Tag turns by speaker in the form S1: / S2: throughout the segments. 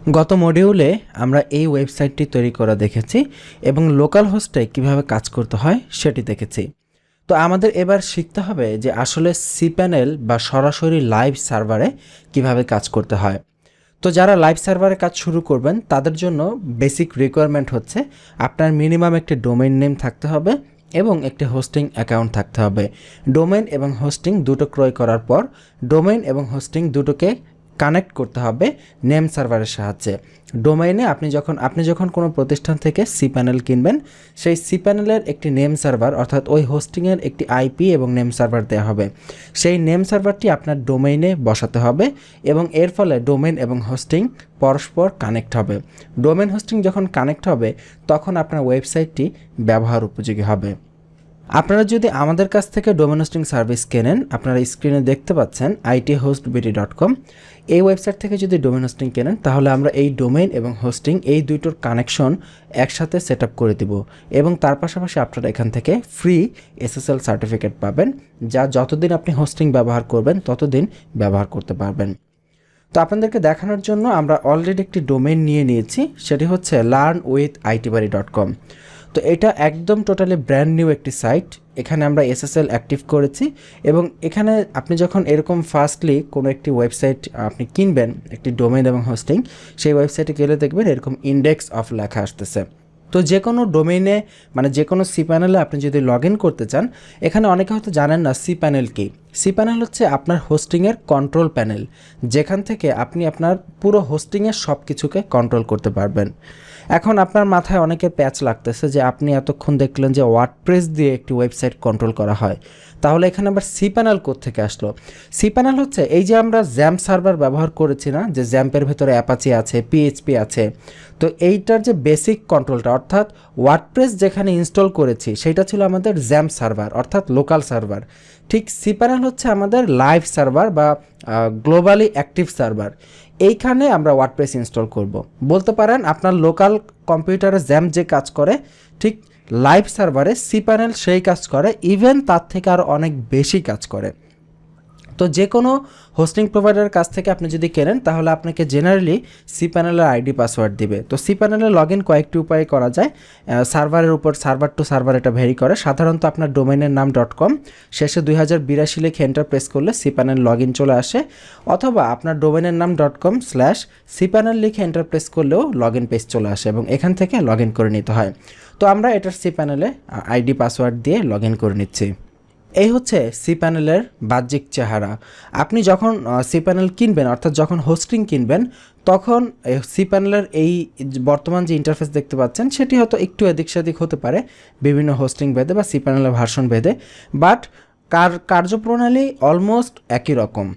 S1: গত মডিউলে আমরা এই ওয়েবসাইটটি তৈরি করা দেখেছি এবং লোকাল হোস্টে কিভাবে কাজ করতে হয় সেটি দেখেছি। তো আমাদের এবার শিখতে হবে যে আসলে সিপ্যানেল বা সরাসরি লাইভ সার্ভারে কিভাবে কাজ করতে হয়। তো যারা লাইভ সার্ভারে কাজ শুরু করবেন তাদের জন্য বেসিক রিকোয়ারমেন্ট হচ্ছে আপনার মিনিমাম একটি ডোমেইন নেম থাকতে হবে এবং একটি হোস্টিং অ্যাকাউন্ট থাকতে হবে। ডোমেইন এবং হোস্টিং দুটো ক্রয় করার পর ডোমেইন এবং হোস্টিং দুটোকে কানেক্ট করতে হবে নেম সার্ভারের সাহায্যে। ডোমেইনে আপনি যখন কোনো প্রতিষ্ঠান থেকে সিপ্যানেল কিনবেন, সেই সিপ্যানেলের একটি নেম সার্ভার অর্থাৎ ওই হোস্টিংয়ের একটি আইপি এবং নেম সার্ভার দেওয়া হবে। সেই নেম সার্ভারটি আপনার ডোমেইনে বসাতে হবে এবং এর ফলে ডোমেইন এবং হোস্টিং পরস্পর কানেক্ট হবে। ডোমেইন হোস্টিং যখন কানেক্ট হবে তখন আপনার ওয়েবসাইটটি ব্যবহার উপযোগী হবে। আপনারা যদি আমাদের কাছ থেকে ডোমেইন হোস্টিং সার্ভিস কেনেন, আপনারা স্ক্রিনে দেখতে পাচ্ছেন ithostbt.com। এই ওয়েবসাইট থেকে যদি ডোমেইন হোস্টিং কেনেন তাহলে আমরা এই ডোমেইন এবং হোস্টিং এই দুটোর কানেকশন একসাথে সেট আপ করে দিব এবং তার পাশাপাশি আপনারা এখান থেকে ফ্রি SSL সার্টিফিকেট পাবেন, যা যতদিন আপনি হোস্টিং ব্যবহার করবেন ততদিন ব্যবহার করতে পারবেন। তো আপনাদেরকে দেখানোর জন্য আমরা অলরেডি একটি ডোমেইন নিয়ে নিয়েছি, সেটি হচ্ছে learnwithitbari.com। তো এটা একদম টোটালি ব্র্যান্ড নিউ একটি সাইট। এখানে আমরা SSL অ্যাক্টিভ করেছি এবং এখানে আপনি যখন এরকম ফার্স্টলি কোনো একটি ওয়েবসাইট আপনি কিনবেন, একটি ডোমেইন এবং হোস্টিং, সেই ওয়েবসাইটে গেলে দেখবেন এরকম ইন্ডেক্স অফ লেখা আসতেছে। তো যে কোনো ডোমেইনে যে কোনো সিপ্যানেলে আপনি যদি লগ ইন করতে চান, এখানে অনেকে হয়তো জানেন না সিপ্যানেল কি। সিপ্যানেল হচ্ছে আপনার হোস্টিংয়ের কন্ট্রোল প্যানেল, যেখান থেকে আপনি আপনার পুরো হোস্টিংয়ের সব কিছুকে কন্ট্রোল করতে পারবেন। এখন আপনার মাথায় অনেকের প্যাচ লাগতেছে যে আপনি এতক্ষণ দেখলেন যে ওয়ার্ডপ্রেস দিয়ে একটি ওয়েবসাইট কন্ট্রোল করা হয়, তাহলে এখানে আবার সিপ্যানেল কোত্থেকে আসলো? সিপ্যানেল হচ্ছে এই যে আমরা জ্যাম্প সার্ভার ব্যবহার করেছি না, যে জ্যাম্পের ভেতরে অ্যাপাচি আছে, PHP আছে, তো এইটার যে বেসিক কন্ট্রোলটা অর্থাৎ ওয়ার্ডপ্রেস যেখানে ইনস্টল করেছি সেটা ছিল আমাদের জ্যাম্প সার্ভার অর্থাৎ লোকাল সার্ভার। ঠিক সিপ্যানেল হচ্ছে আমাদের লাইভ সার্ভার বা গ্লোবালি অ্যাক্টিভ সার্ভার। এইখানে আমরা ওয়ার্ডপ্রেস ইনস্টল করব। বলতে পারেন আপনার লোকাল কম্পিউটারে জ্যাম্প যে কাজ করে, ঠিক লাইভ সার্ভারে সিপ্যানেল সেই কাজ করে, ইভেন তার থেকে আরও অনেক বেশি কাজ করে। তো যে কোনো হোস্টিং প্রোভাইডারের কাছ থেকে আপনি যদি কেনেন তাহলে আপনাকে জেনারেলি সিপ্যানেলের আইডি পাসওয়ার্ড দিবে। তো সিপ্যানেলে লগ ইন কয়েকটি উপায়ে করা যায়। সার্ভারের উপর সার্ভার টু সার্ভার এটা ভ্যারি করে। সাধারণত আপনার ডোমেইনের নাম .com শেষে 2082 লিখে এন্টার প্রেস করলে সিপ্যানেল লগ ইন চলে আসে, অথবা আপনার ডোমেইনের নাম .com/cpanel লিখে এন্টার প্রেস করলেও লগ ইন পেজ চলে আসে এবং এখান থেকে লগ ইন করে নিতে হয়। তো আমরা এটার সিপ্যানেলে আইডি পাসওয়ার্ড দিয়ে লগ ইন করে নিচ্ছি। এই হচ্ছে সিপ্যানেলের বাহ্যিক চেহারা। আপনি যখন সিপ্যানেল কিনবেন অর্থাৎ যখন হোস্টিং কিনবেন তখন সিপ্যানেলের এই বর্তমান যে ইন্টারফেস দেখতে পাচ্ছেন সেটি হয়তো একটু এদিক সেদিক হতে পারে বিভিন্ন হোস্টিং ভেদে বা সিপ্যানেলের ভার্সন ভেদে, বাট কার্যপ্রণালী অলমোস্ট একই রকম।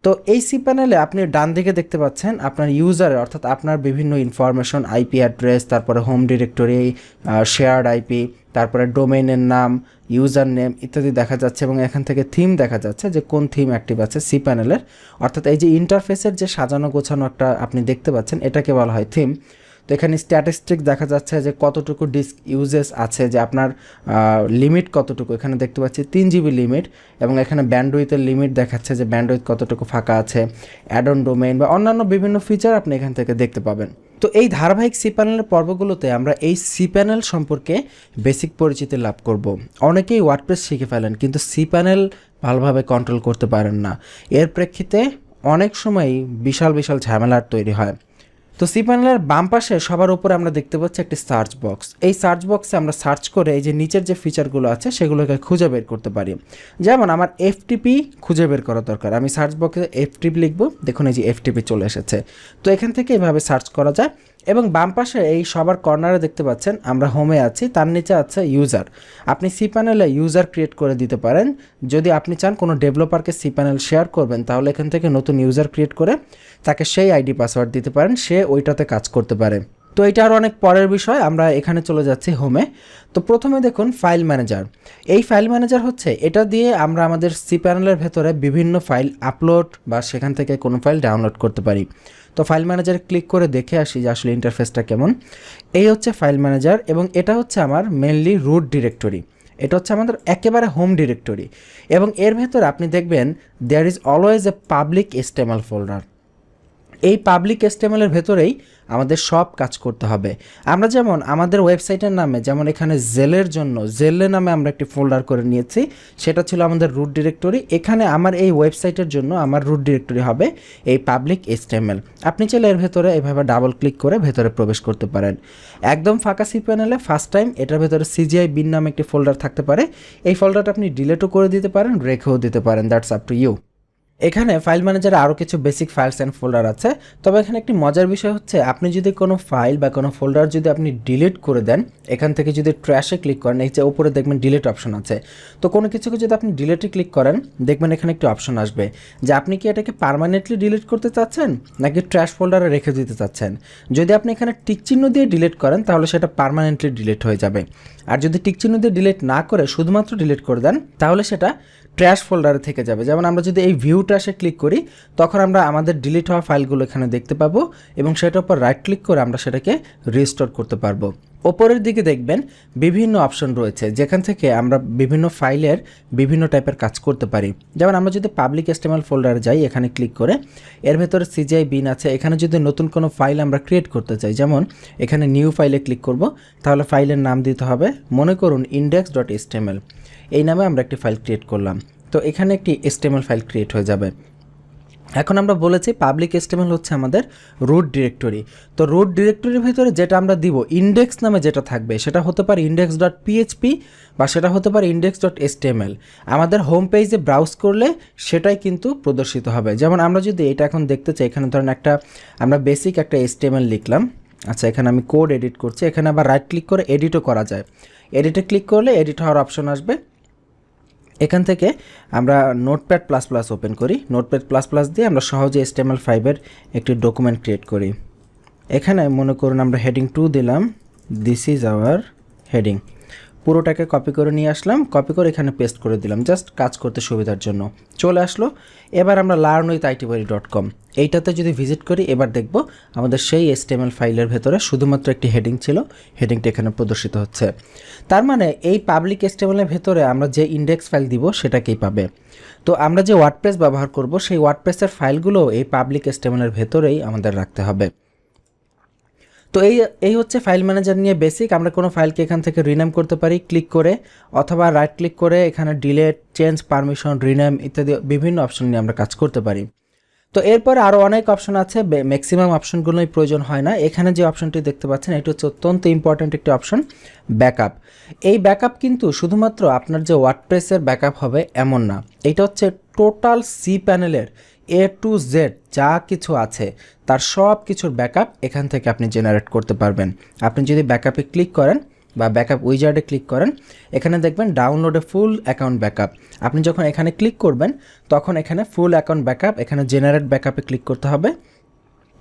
S1: তো এই সিপ্যানেলে আপনি ডান দিকে দেখতে পাচ্ছেন আপনার ইউজারের অর্থাৎ আপনার বিভিন্ন ইনফরমেশন, আইপি অ্যাড্রেস, তারপরে হোম ডিরেক্টরি, শেয়ার্ড আইপি, তারপরে ডোমেইনের নাম, ইউজার নেম ইত্যাদি দেখা যাচ্ছে এবং এখান থেকে থিম দেখা যাচ্ছে যে কোন থিম অ্যাক্টিভ আছে সিপ্যানেলের। অর্থাৎ এই যে ইন্টারফেসের যে সাজানো গোছানো একটা আপনি দেখতে পাচ্ছেন এটাকে বলা হয় থিম। তো এখানে স্ট্যাটিস্টিক দেখা যাচ্ছে যে কতটুকু ডিস্ক ইউজেস আছে, যে আপনার লিমিট কতটুকু। এখানে দেখতে পাচ্ছি 3 GB লিমিট এবং এখানে ব্যান্ডউইথের লিমিট দেখাচ্ছে যে ব্যান্ডউইথ কতটুকু ফাঁকা আছে, অ্যাড অন ডোমেইন বা অন্যান্য বিভিন্ন ফিচার আপনি এখান থেকে দেখতে পাবেন। তো এই ধারাবাহিক সিপ্যানেলের পর্বগুলোতে আমরা এই সিপ্যানেল সম্পর্কে বেসিক পরিচিতি লাভ করব। অনেকেই ওয়ার্ডপ্রেস শিখে ফেলেন কিন্তু সিপ্যানেল ভালোভাবে কন্ট্রোল করতে পারেন না। এর প্রেক্ষিতে অনেক সময়ই বিশাল বিশাল ঝামেলার তৈরি হয়। তো সিপ্যানেলের বাম পাশে সবার উপরে আমরা দেখতে পাচ্ছি একটি সার্চ বক্স। এই সার্চ বক্সে আমরা সার্চ করে এই যে নিচের যে ফিচারগুলো আছে সেগুলোকে খুঁজে বের করতে পারি। যেমন আমার FTP খুঁজে বের করা দরকার, আমি সার্চ বক্সে FTP লিখব, দেখুন এই যে FTP চলে এসেছে। তো এখান থেকে এভাবে সার্চ করা যায়। এবং বাম পাশে এই সবার কর্নারে দেখতে পাচ্ছেন আমরা হোমে আছি, তার নিচে আছে ইউজার। আপনি সিপ্যানেলে ইউজার ক্রিয়েট করে দিতে পারেন। যদি আপনি চান কোনো ডেভেলপারকে সিপ্যানেল শেয়ার করবেন তাহলে এখান থেকে নতুন ইউজার ক্রিয়েট করে তাকে সেই আইডি পাসওয়ার্ড দিতে পারেন, সে ওইটাতে কাজ করতে পারে। তো এটা আরও অনেক পরের বিষয়, আমরা এখানে চলে যাচ্ছি হোমে। তো প্রথমে দেখুন ফাইল ম্যানেজার। এই ফাইল ম্যানেজার হচ্ছে এটা দিয়ে আমরা আমাদের সিপ্যানেলের ভেতরে বিভিন্ন ফাইল আপলোড বা সেখান থেকে কোনো ফাইল ডাউনলোড করতে পারি। তো ফাইল ম্যানেজারে ক্লিক করে দেখে আসি যে আসলে ইন্টারফেসটা কেমন। এই হচ্ছে ফাইল ম্যানেজার এবং এটা হচ্ছে আমার মেনলি রুট ডিরেক্টরি। এটা হচ্ছে আমাদের একেবারে হোম ডিরেক্টরি এবং এর ভেতরে আপনি দেখবেন there is always a public HTML folder. এই পাবলিক HTML-এর ভেতরেই আমাদের সব কাজ করতে হবে। আমরা যেমন আমাদের ওয়েবসাইটের নামে যেমন এখানে জেলের জন্য জেলে নামে আমরা একটি ফোল্ডার করে নিয়েছি, সেটা ছিল আমাদের রুট ডিরেক্টরি। এখানে আমার এই ওয়েবসাইটের জন্য আমার রুট ডিরেক্টরি হবে এই পাবলিক HTML। আপনি চাইলে এর ভেতরে এভাবে ডাবল ক্লিক করে ভেতরে প্রবেশ করতে পারেন। একদম ফাঁকা cPanel-এ ফার্স্ট টাইম এটার ভেতরে CGI bin নামে একটি ফোল্ডার থাকতে পারে। এই ফোল্ডারটা আপনি ডিলিটও করে দিতে পারেন, রেখেও দিতে পারেন, দ্যাটস আপ টু ইউ। এখানে ফাইল ম্যানেজারে আরও কিছু বেসিক ফাইলস অ্যান্ড ফোল্ডার আছে, তবে এখানে একটি মজার বিষয় হচ্ছে আপনি যদি কোনো ফাইল বা কোনো ফোল্ডার যদি আপনি ডিলিট করে দেন, এখান থেকে যদি ট্র্যাশে ক্লিক করেন, এই যে উপরে দেখবেন ডিলিট অপশন আছে, তো কোনো কিছুকে যদি আপনি ডিলিটে ক্লিক করেন দেখবেন এখানে একটি অপশন আসবে যে আপনি কি এটাকে পার্মানেন্টলি ডিলিট করতে চাচ্ছেন নাকি ট্র্যাশ ফোল্ডারে রেখে দিতে চাচ্ছেন। যদি আপনি এখানে টিক চিহ্ন দিয়ে ডিলিট করেন তাহলে সেটা পার্মানেন্টলি ডিলিট হয়ে যাবে, আর যদি টিক চিহ্ন দিয়ে ডিলিট না করে শুধুমাত্র ডিলিট করে দেন তাহলে সেটা ট্র্যাশ ফোল্ডারে থেকে যাবে। যেমন আমরা যদি এই ভিউ ট্র্যাশে ক্লিক করি তখন আমরা আমাদের ডিলিট হওয়া ফাইলগুলো এখানে দেখতে পাবো এবং সেটার উপর রাইট ক্লিক করে আমরা সেটাকে রিস্টোর করতে পারবো। ওপরের দিকে দেখবেন বিভিন্ন অপশন রয়েছে যেখান থেকে আমরা বিভিন্ন ফাইলের বিভিন্ন টাইপের কাজ করতে পারি। যেমন আমরা যদি পাবলিক HTML ফোল্ডারে যাই, এখানে ক্লিক করে এর ভেতরে CGI bin আছে, এখানে যদি নতুন কোনো ফাইল আমরা ক্রিয়েট করতে চাই, যেমন এখানে নিউ ফাইলে ক্লিক করব, তাহলে ফাইলের নাম দিতে হবে, মনে করুন index.html, এই নামে আমরা একটি ফাইল ক্রিয়েট করলাম, তো এখানে একটি HTML ফাইল ক্রিয়েট হয়ে যাবে। এখন আমরা বলেছি পাবলিক HTML হচ্ছে আমাদের রুট ডিরেক্টরি, তো রুট ডিরেক্টরির ভিতরে যেটা আমরা দিব ইন্ডেক্স নামে যেটা থাকবে সেটা হতে পারে index.php বা সেটা হতে পারে index.html। আমাদের হোম পেজে ব্রাউজ করলে সেটাই কিন্তু প্রদর্শিত হবে। যেমন আমরা যদি এটা এখন দেখতে চাই, এখানে ধরেন আমরা বেসিক একটা HTML লিখলাম, আচ্ছা এখানে আমি কোড এডিট করছি, এখানে আবার রাইট ক্লিক করে এডিটও করা যায়, এডিটে ক্লিক করলে এডিট হওয়ার অপশন আসবে। এখান থেকে আমরা নোটপ্যাড প্লাস প্লাস ওপেন করি, নোটপ্যাড প্লাস প্লাস দিয়ে আমরা সহজে HTML5-এর একটি ডকুমেন্ট ক্রিয়েট করি। এখানে মনে করুন আমরা হেডিং 2 দিলাম, দিস ইজ আওয়ার হেডিং, পুরোটাকে কপি করে নিয়ে আসলাম, কপি করে এখানে পেস্ট করে দিলাম জাস্ট কাজ করতে সুবিধার জন্য, চলে আসলো। এবার আমরা learnwithitbuddy.com এইটাতে যদি ভিজিট করি এবার দেখব আমাদের সেই HTML ফাইলের ভেতরে শুধুমাত্র একটি হেডিং ছিল, হেডিংটা এখানে প্রদর্শিত হচ্ছে। তার মানে এই পাবলিক HTML-এর ভেতরে আমরা যে ইন্ডেক্স ফাইল দিব সেটাকেই পাবে। তো আমরা যে ওয়ার্ডপ্রেস ব্যবহার করব সেই ওয়ার্ডপ্রেসের ফাইলগুলো এই পাবলিক HTML-এর ভেতরেই আমাদের রাখতে হবে। তো এই হচ্ছে ফাইল ম্যানেজার নিয়ে বেসিক। আমরা কোনো ফাইলকে এখান থেকে রিনেম করতে পারি ক্লিক করে, অথবা রাইট ক্লিক করে এখানে ডিলিট, চেঞ্জ পারমিশন, রিনেম ইত্যাদি বিভিন্ন অপশন নিয়ে আমরা কাজ করতে পারি। তো এরপরে আরও অনেক অপশন আছে, ম্যাক্সিমাম অপশনগুলোই প্রয়োজন হয় না। এখানে যে অপশনটি দেখতে পাচ্ছেন এটা হচ্ছে অত্যন্ত ইম্পর্ট্যান্ট একটি অপশন, ব্যাকআপ। এই ব্যাকআপ কিন্তু শুধুমাত্র আপনার যে ওয়ার্ডপ্রেসের ব্যাকআপ হবে এমন না, এটা হচ্ছে টোটাল cPanel-এর A to Z যা কিছু আছে তার সব কিছুর ব্যাকআপ এখান থেকে আপনি জেনারেট করতে পারবেন। আপনি যদি ব্যাকআপে ক্লিক করেন বা ব্যাকআপ উইজার্ডে ক্লিক করেন, এখানে দেখবেন ডাউনলোডে ফুল অ্যাকাউন্ট ব্যাকআপ। আপনি যখন এখানে ক্লিক করবেন তখন এখানে ফুল অ্যাকাউন্ট ব্যাকআপ, এখানে জেনারেট ব্যাকআপে ক্লিক করতে হবে,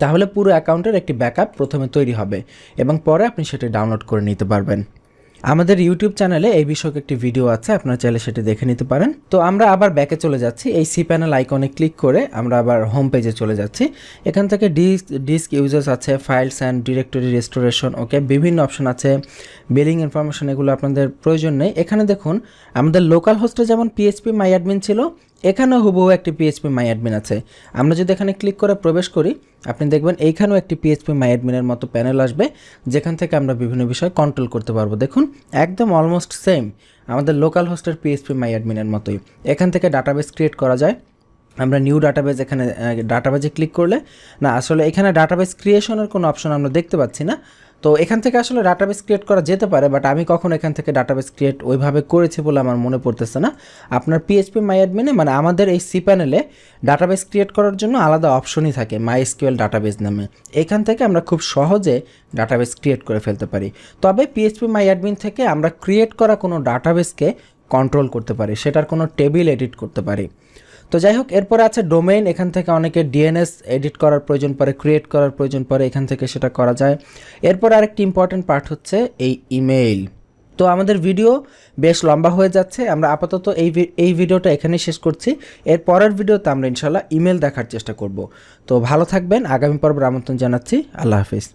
S1: তাহলে পুরো অ্যাকাউন্টের একটি ব্যাকআপ প্রথমে তৈরি হবে এবং পরে আপনি সেটি ডাউনলোড করে নিতে পারবেন। আমাদের ইউটিউব চ্যানেলে এই বিষয়ক একটি ভিডিও আছে, আপনারা চাইলে সেটি দেখে নিতে পারেন। তো আমরা আবার ব্যাকে চলে যাচ্ছি, এই cPanel আইকনে ক্লিক করে আমরা আবার হোম পেজে চলে যাচ্ছি। এখান থেকে ডিস্ক ইউজার্স আছে, ফাইলস অ্যান্ড ডিরেক্টরি রেস্টোরেশন, ওকে, বিভিন্ন অপশন আছে, বিলিং ইনফরমেশন, এগুলো আপনাদের প্রয়োজন নেই। এখানে দেখুন আমাদের লোকাল হোস্টে যেমন phpMyAdmin ছিল, এখানেও হুবহু একটি phpMyAdmin আছে। আমরা যদি এখানে ক্লিক করে প্রবেশ করি আপনি দেখবেন এইখানেও একটি phpMyAdmin-এর মতো প্যানেল আসবে যেখান থেকে আমরা বিভিন্ন বিষয় কন্ট্রোল করতে পারবো। দেখুন একদম অলমোস্ট সেম আমাদের লোকাল হোস্টের phpMyAdmin-এর মতোই। এখান থেকে ডাটাবেস ক্রিয়েট করা যায়। আমরা নিউ ডাটাবেস, এখানে ডাটাবেসে ক্লিক করলে না, আসলে এখানে ডাটাবেস ক্রিয়েশনের কোনো অপশন আমরা দেখতে পাচ্ছি না। তো এখান থেকে আসলে ডাটাবেস ক্রিয়েট করা যেতে পারে, বাট আমি কখন এখান থেকে ডাটাবেস ক্রিয়েট ওইভাবে করেছি বলে আমার মনে পড়তেছে না। আপনার phpMyAdmin-এ মানে আমাদের এই cPanel-এ ডাটাবেস ক্রিয়েট করার জন্য আলাদা অপশনই থাকে MySQL ডাটাবেস নামে, এখান থেকে আমরা খুব সহজে ডাটাবেস ক্রিয়েট করে ফেলতে পারি। তবে phpMyAdmin থেকে আমরা ক্রিয়েট করা কোনো ডাটাবেসকে কন্ট্রোল করতে পারি, সেটার কোনো টেবিল এডিট করতে পারি। তো যাই হোক, এরপরে আছে ডোমেইন, এখান থেকে অনেকে ডিএনএস এডিট করার প্রয়োজন পড়ে, ক্রিয়েট করার প্রয়োজন পড়ে, এখান থেকে সেটা করা যায়। এরপর আরেকটি ইম্পর্টেন্ট পার্ট হচ্ছে এই ইমেইল। তো আমাদের ভিডিও বেশ লম্বা হয়ে যাচ্ছে, আমরা আপাতত এই ভিডিওটা এখানেই শেষ করছি। এর পরের ভিডিওতে আমরা ইনশাল্লাহ ইমেল দেখার চেষ্টা করব। তো ভালো থাকবেন, আগামী পর্বে আমন্ত্রণ জানাচ্ছি, আল্লাহ হাফিজ।